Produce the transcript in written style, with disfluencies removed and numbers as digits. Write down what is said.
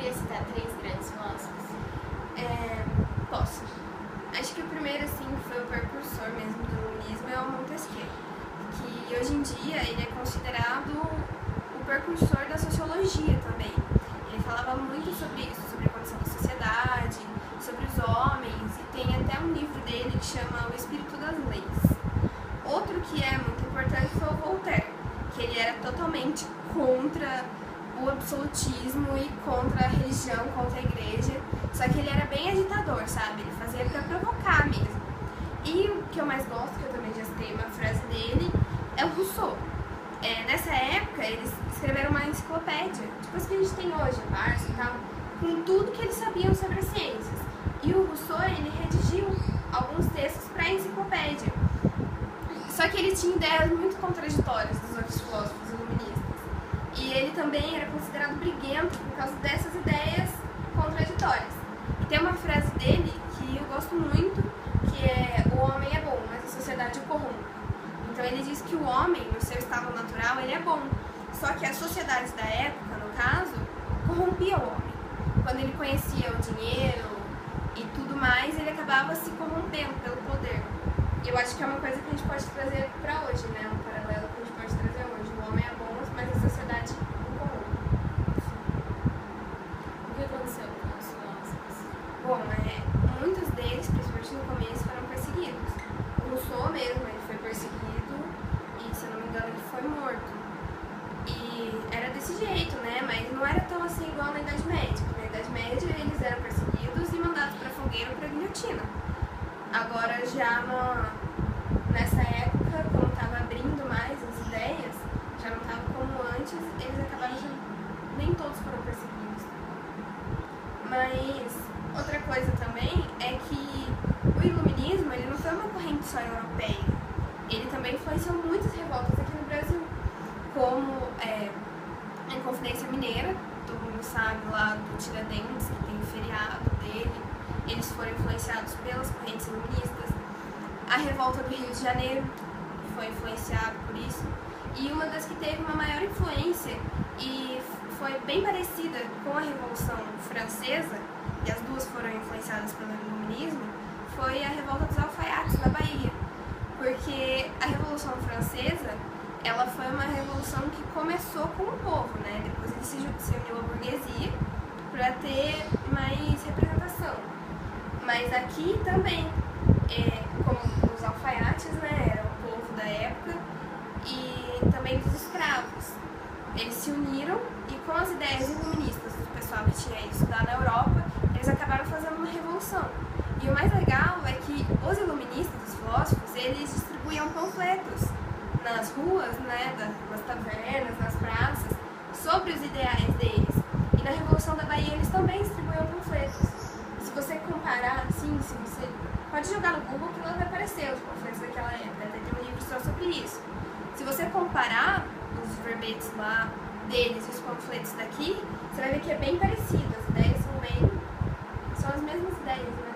poderia citar 3 grandes filósofos? Posso. Acho que o primeiro, assim, foi o precursor mesmo do iluminismo, é o Montesquieu, que hoje em dia ele é considerado o precursor da sociologia também. Ele falava muito sobre isso, sobre a condição da sociedade, sobre os homens, e tem até um livro dele que chama O Espírito das Leis. Outro que é muito importante foi o Voltaire, que ele era totalmente contra o absolutismo e contra a religião, contra a igreja, só que ele era bem agitador, sabe? Ele fazia pra provocar mesmo. E o que eu mais gosto, que eu também já citei uma frase dele, é o Rousseau. Nessa época, eles escreveram uma enciclopédia, tipo as que a gente tem hoje, a Barça e tal, com tudo que eles sabiam sobre as ciências. E o Rousseau, ele redigiu alguns textos para a enciclopédia. Só que ele tinha ideias muito contraditórias dos outros filósofos iluministas. E ele também era considerado briguento por causa dessas ideias contraditórias. E tem uma frase dele que eu gosto muito, que é: o homem é bom, mas a sociedade o corrompe. Então ele diz que o homem, no seu estado natural, ele é bom. Só que as sociedades da época, no caso, corrompiam o homem. Quando ele conhecia o dinheiro e tudo mais, ele acabava se corrompendo pelo poder. E eu acho que é uma coisa que a gente pode trazer pra hoje, né? Um paralelo que a gente pode trazer hoje. O homem é bom, mas a sociedade o corrompe. O que aconteceu com os filósofos? Bom, muitos deles, principalmente no começo, foram perseguidos. O Rousseau mesmo, ele foi perseguido e, se eu não me engano, ele foi morto. E era desse jeito, né? Mas não era tão assim igual na Idade Média. Na Idade Média, eles eram perseguidos e mandados pra fogueira ou pra guilhotina. Agora, já nessa época, como estava abrindo mais as ideias, já não estava como antes, eles acabaram nem todos foram perseguidos. Mas outra coisa também é que o iluminismo, ele não foi uma corrente só europeia. Ele também influenciou muitas revoltas aqui no Brasil, como a Inconfidência Mineira, todo mundo sabe lá do Tiradentes, que tem o feriado dele. Eles foram influenciados pelas correntes iluministas. A Revolta do Rio de Janeiro foi influenciada por isso. E uma das que teve uma maior influência e foi bem parecida com a Revolução Francesa, e as duas foram influenciadas pelo iluminismo, foi a Revolta dos Alfaiates, na Bahia. Porque a Revolução Francesa, ela foi uma revolução que começou com o povo, né? Depois ele se uniu à burguesia para ter mais representação. Mas aqui também, como os alfaiates, né, era o povo da época, e também dos escravos. Eles se uniram e, com as ideias iluministas do pessoal que tinha ido estudar na Europa, eles acabaram fazendo uma revolução. E o mais legal é que os iluministas, os filósofos, eles distribuíam panfletos nas ruas, né, nas tavernas, nas praças, sobre os ideais deles. E na Revolução da Bahia eles também distribuíam panfletos. Se você comparar, assim, se você pode jogar no Google que lá vai aparecer os panfletos daquela época, até tem um livro só sobre isso. Se você comparar os verbetes lá deles e os panfletos daqui, você vai ver que é bem parecido, as ideias são as mesmas ideias, né?